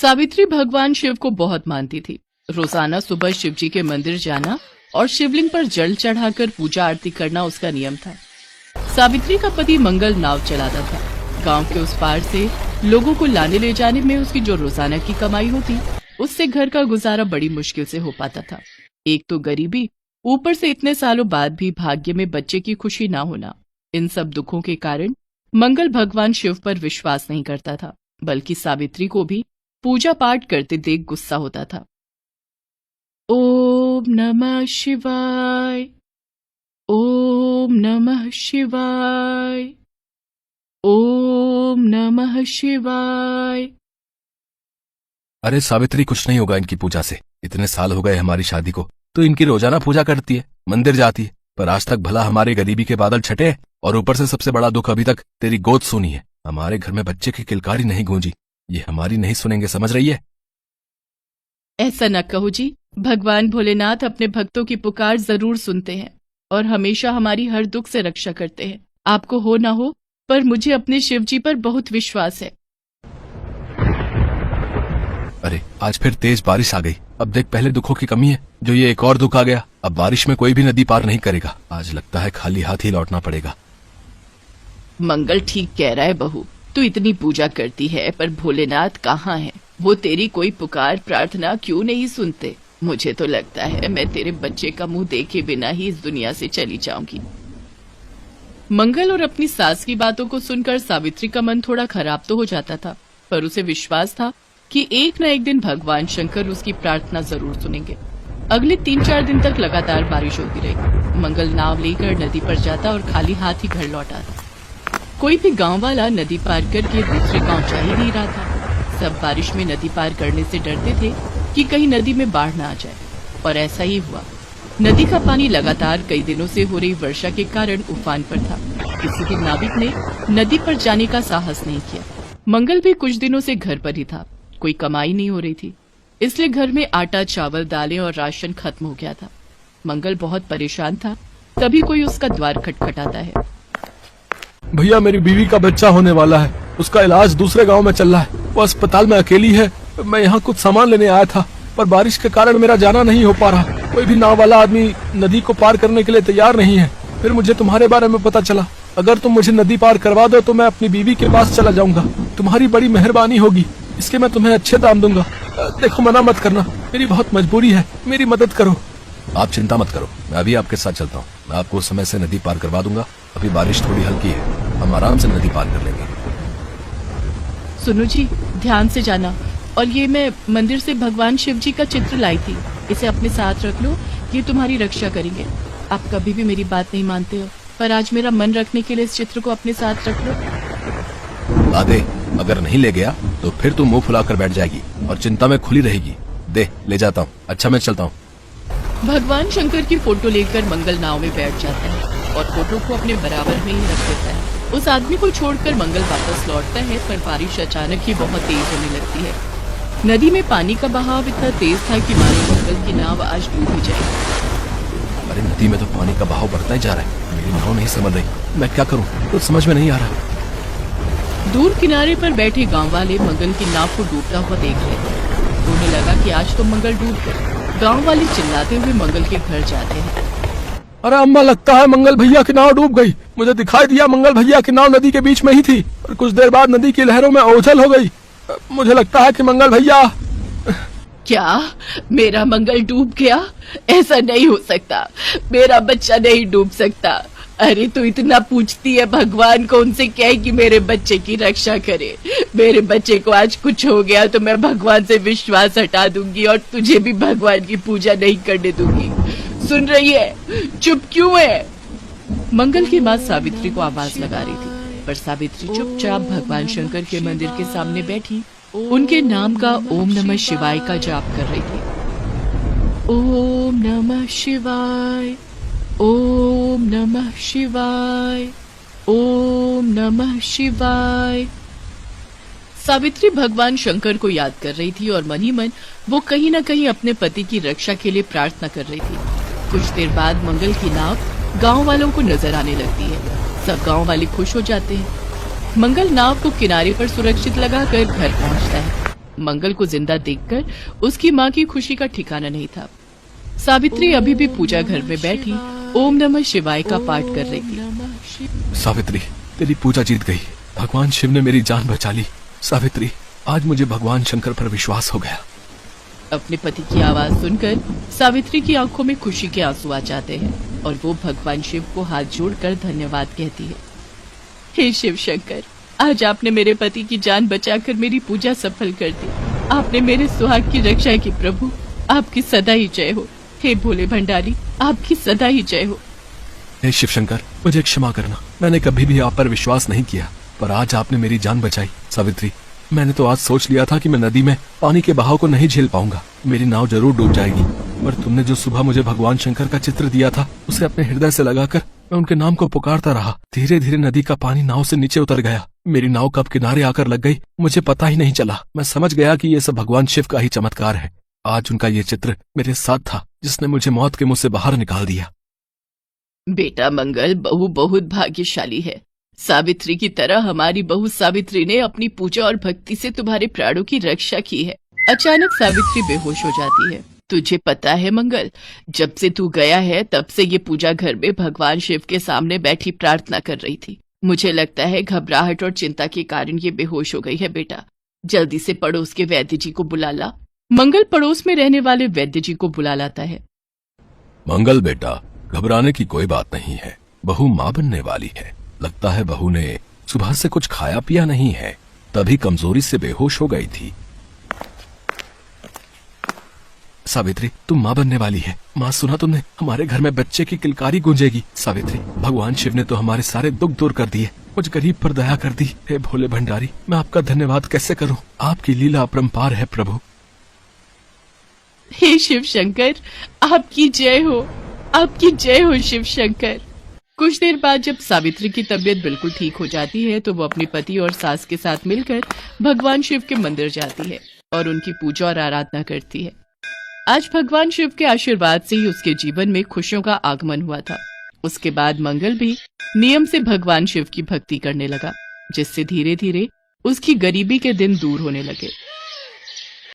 सावित्री भगवान शिव को बहुत मानती थी। रोजाना सुबह शिव जी के मंदिर जाना और शिवलिंग पर जल चढ़ाकर पूजा आरती करना उसका नियम था। सावित्री का पति मंगल नाव चलाता था। गांव के उस पार से लोगों को लाने ले जाने में उसकी जो रोजाना की कमाई होती, उससे घर का गुजारा बड़ी मुश्किल से हो पाता था। एक तो गरीबी, ऊपर से इतने सालों बाद भी भाग्य में बच्चे की खुशी ना होना। इन सब दुखों के कारण मंगल भगवान शिव पर विश्वास नहीं करता था, बल्कि सावित्री को भी पूजा पाठ करते देख गुस्सा होता था। ओम नमः शिवाय, ओम नमः शिवाय, ओम नमः शिवाय। अरे सावित्री, कुछ नहीं होगा इनकी पूजा से। इतने साल हो गए हमारी शादी को, तो इनकी रोजाना पूजा करती है, मंदिर जाती है, पर आज तक भला हमारे गरीबी के बादल छटे, और ऊपर से सबसे बड़ा दुख अभी तक तेरी गोद सुनी है। हमारे घर में बच्चे की किलकारी नहीं गूंजी, ये हमारी नहीं सुनेंगे, समझ रही है? ऐसा न कहो जी, भगवान भोलेनाथ अपने भक्तों की पुकार जरूर सुनते हैं और हमेशा हमारी हर दुख से रक्षा करते हैं। आपको हो ना हो, पर मुझे अपने शिव जी पर बहुत विश्वास है। अरे आज फिर तेज बारिश आ गई। अब देख, पहले दुखों की कमी है, जो ये एक और दुख आ गया। अब बारिश में कोई भी नदी पार नहीं करेगा। आज लगता है खाली हाथ ही लौटना पड़ेगा। मंगल ठीक कह रहा है बहू, तू इतनी पूजा करती है, पर भोलेनाथ कहाँ है? वो तेरी कोई पुकार प्रार्थना क्यों नहीं सुनते? मुझे तो लगता है मैं तेरे बच्चे का मुंह देखे बिना ही इस दुनिया से चली जाऊंगी। मंगल और अपनी सास की बातों को सुनकर सावित्री का मन थोड़ा खराब तो हो जाता था, पर उसे विश्वास था कि एक न एक दिन भगवान शंकर उसकी प्रार्थना जरूर सुनेंगे। अगले 3-4 दिन तक लगातार बारिश होती रही। मंगल नाव लेकर नदी पर जाता और खाली हाथ ही घर लौट आता। कोई भी गांव वाला नदी पार करके दूसरे गांव जा ही नहीं रहा था। सब बारिश में नदी पार करने से डरते थे कि कहीं नदी में बाढ़ न आ जाए, और ऐसा ही हुआ। नदी का पानी लगातार कई दिनों से हो रही वर्षा के कारण उफान पर था। किसी भी नाविक ने नदी पर जाने का साहस नहीं किया। मंगल भी कुछ दिनों से घर पर ही था। कोई कमाई नहीं हो रही थी, इसलिए घर में आटा, चावल, दालें और राशन खत्म हो गया था। मंगल बहुत परेशान था। तभी कोई उसका द्वार खटखटाता है। भैया, मेरी बीवी का बच्चा होने वाला है, उसका इलाज दूसरे गांव में चल रहा है। वो अस्पताल में अकेली है। मैं यहाँ कुछ सामान लेने आया था, पर बारिश के कारण मेरा जाना नहीं हो पा रहा। कोई भी नाव वाला आदमी नदी को पार करने के लिए तैयार नहीं है। फिर मुझे तुम्हारे बारे में पता चला। अगर तुम मुझे नदी पार करवा दो तो मैं अपनी बीवी के पास चला जाऊंगा। तुम्हारी बड़ी मेहरबानी होगी, इसके मैं तुम्हें अच्छे दाम दूंगा। देखो, मना मत करना, मेरी बहुत मजबूरी है, मेरी मदद करो। आप चिंता मत करो, मैं अभी आपके साथ चलता हूँ। मैं आपको उस समय से नदी पार करवा दूंगा। अभी बारिश थोड़ी हल्की है, हम आराम से नदी पार कर लेंगे। सुनो जी, ध्यान से जाना। और ये मैं मंदिर से भगवान शिव जी का चित्र लाई थी, इसे अपने साथ रख लो, ये तुम्हारी रक्षा करेंगे। आप कभी भी मेरी बात नहीं मानते हो, पर आज मेरा मन रखने के लिए इस चित्र को अपने साथ रख लो। आदे, अगर नहीं ले गया तो फिर तू मुंह फुलाकर बैठ जाएगी और चिंता में खुली रहेगी। दे, ले जाता हूँ। अच्छा, मैं चलता हूँ। भगवान शंकर की फोटो लेकर मंगल नाव में बैठ जाता है और फोटो को अपने बराबर में ही रख देता है। उस आदमी को छोड़कर मंगल वापस लौटता है, पर बारिश अचानक ही बहुत तेज होने लगती है। नदी में पानी का बहाव इतना तेज था कि मानो मंगल की नाव आज डूब ही जाएगी। अरे नदी में तो पानी का बहाव बढ़ता ही जा रहा है। मेरी नाव नहीं समझ रही, मैं क्या करूँ, कुछ समझ में नहीं आ रहा। दूर किनारे पर बैठे गांव वाले मंगल की नाव को डूबता हुआ देख रहे थे। उन्हें लगा कि आज तो मंगल डूब गए। गांव वाले चिल्लाते हुए मंगल के घर जाते हैं। अरे अम्मा, लगता है मंगल भैया की नाव डूब गई। मुझे दिखाई दिया मंगल भैया की नाव नदी के बीच में ही थी, और कुछ देर बाद नदी की लहरों में ओझल हो गई। मुझे लगता है कि मंगल भैया। क्या मेरा मंगल डूब गया? ऐसा नहीं हो सकता, मेरा बच्चा नहीं डूब सकता। अरे तू इतना पूछती है भगवान को, उनसे कहे कि मेरे बच्चे की रक्षा करे। मेरे बच्चे को आज कुछ हो गया तो मैं भगवान से विश्वास हटा दूंगी और तुझे भी भगवान की पूजा नहीं करने दूंगी। सुन रही है? चुप क्यों है? मंगल की माँ सावित्री को आवाज लगा रही थी, पर सावित्री चुपचाप भगवान शंकर के मंदिर के सामने बैठी उनके नाम का ओम नमः शिवाय का जाप कर रही थी। ओम नमः शिवाय, ओम नमः शिवाय, ओम नमः शिवाय। सावित्री भगवान शंकर को याद कर रही थी और मन ही मन वो कहीं न कहीं अपने पति की रक्षा के लिए प्रार्थना कर रही थी। कुछ देर बाद मंगल की नाव गांव वालों को नजर आने लगती है। सब गांव वाले खुश हो जाते हैं। मंगल नाव को किनारे पर सुरक्षित लगाकर घर पहुंचता है। मंगल को जिंदा देखकर उसकी माँ की खुशी का ठिकाना नहीं था। सावित्री अभी भी पूजा घर में बैठी ओम नमः शिवाय का पाठ कर रही थी। सावित्री, तेरी पूजा जीत गई। भगवान शिव ने मेरी जान बचा ली। सावित्री, आज मुझे भगवान शंकर पर विश्वास हो गया। अपने पति की आवाज सुनकर सावित्री की आंखों में खुशी के आंसू आ जाते हैं और वो भगवान शिव को हाथ जोड़कर धन्यवाद कहती है। हे शिव शंकर, आज आपने मेरे पति की जान बचाकर मेरी पूजा सफल कर दी। आपने मेरे सुहाग की रक्षा की प्रभु, आपकी सदा ही जय हो। हे भोले भंडारी, आपकी सदा ही जय हो। हे शिव शंकर, मुझे क्षमा करना। मैंने कभी भी आप पर विश्वास नहीं किया, पर आज आपने मेरी जान बचाई। सावित्री, मैंने तो आज सोच लिया था कि मैं नदी में पानी के बहाव को नहीं झेल पाऊंगा, मेरी नाव जरूर डूब जाएगी। पर तुमने जो सुबह मुझे भगवान शंकर का चित्र दिया था, उसे अपने हृदय से लगाकर मैं उनके नाम को पुकारता रहा। धीरे धीरे नदी का पानी नाव से नीचे उतर गया। मेरी नाव कब किनारे आकर लग गई, मुझे पता ही नहीं चला। मैं समझ गया कि ये सब भगवान शिव का ही चमत्कार है। आज उनका ये चित्र मेरे साथ था, जिसने मुझे मौत के मुंह से बाहर निकाल दिया। बेटा मंगल, बहू बहुत भाग्यशाली है। सावित्री की तरह हमारी बहू सावित्री ने अपनी पूजा और भक्ति से तुम्हारे प्राणों की रक्षा की है। अचानक सावित्री बेहोश हो जाती है। तुझे पता है मंगल, जब से तू गया है तब से ये पूजा घर में भगवान शिव के सामने बैठी प्रार्थना कर रही थी। मुझे लगता है घबराहट और चिंता के कारण ये बेहोश हो गई है। बेटा, जल्दी से पड़ोस के वैद्य जी को बुला ला। मंगल पड़ोस में रहने वाले वैद्य जी को बुला लाता है। मंगल बेटा, घबराने की कोई बात नहीं है। बहू माँ बनने वाली है। लगता है बहू ने सुबह से कुछ खाया पिया नहीं है, तभी कमजोरी से बेहोश हो गई थी। सावित्री, तुम माँ बनने वाली है। माँ, सुना तुमने, हमारे घर में बच्चे की किलकारी गूंजेगी। सावित्री, भगवान शिव ने तो हमारे सारे दुख दूर कर दिए, मुझ गरीब पर दया कर दी। हे भोले भंडारी, मैं आपका धन्यवाद कैसे करूं? आपकी लीला अपरंपार है प्रभु। हे शिव शंकर, आपकी जय हो, आपकी जय हो शिव शंकर। कुछ देर बाद जब सावित्री की तबीयत बिल्कुल ठीक हो जाती है तो वो अपने पति और सास के साथ मिलकर भगवान शिव के मंदिर जाती है और उनकी पूजा और आराधना करती है। आज भगवान शिव के आशीर्वाद से ही उसके जीवन में खुशियों का आगमन हुआ था। उसके बाद मंगल भी नियम से भगवान शिव की भक्ति करने लगा, जिससे धीरे धीरे उसकी गरीबी के दिन दूर होने लगे।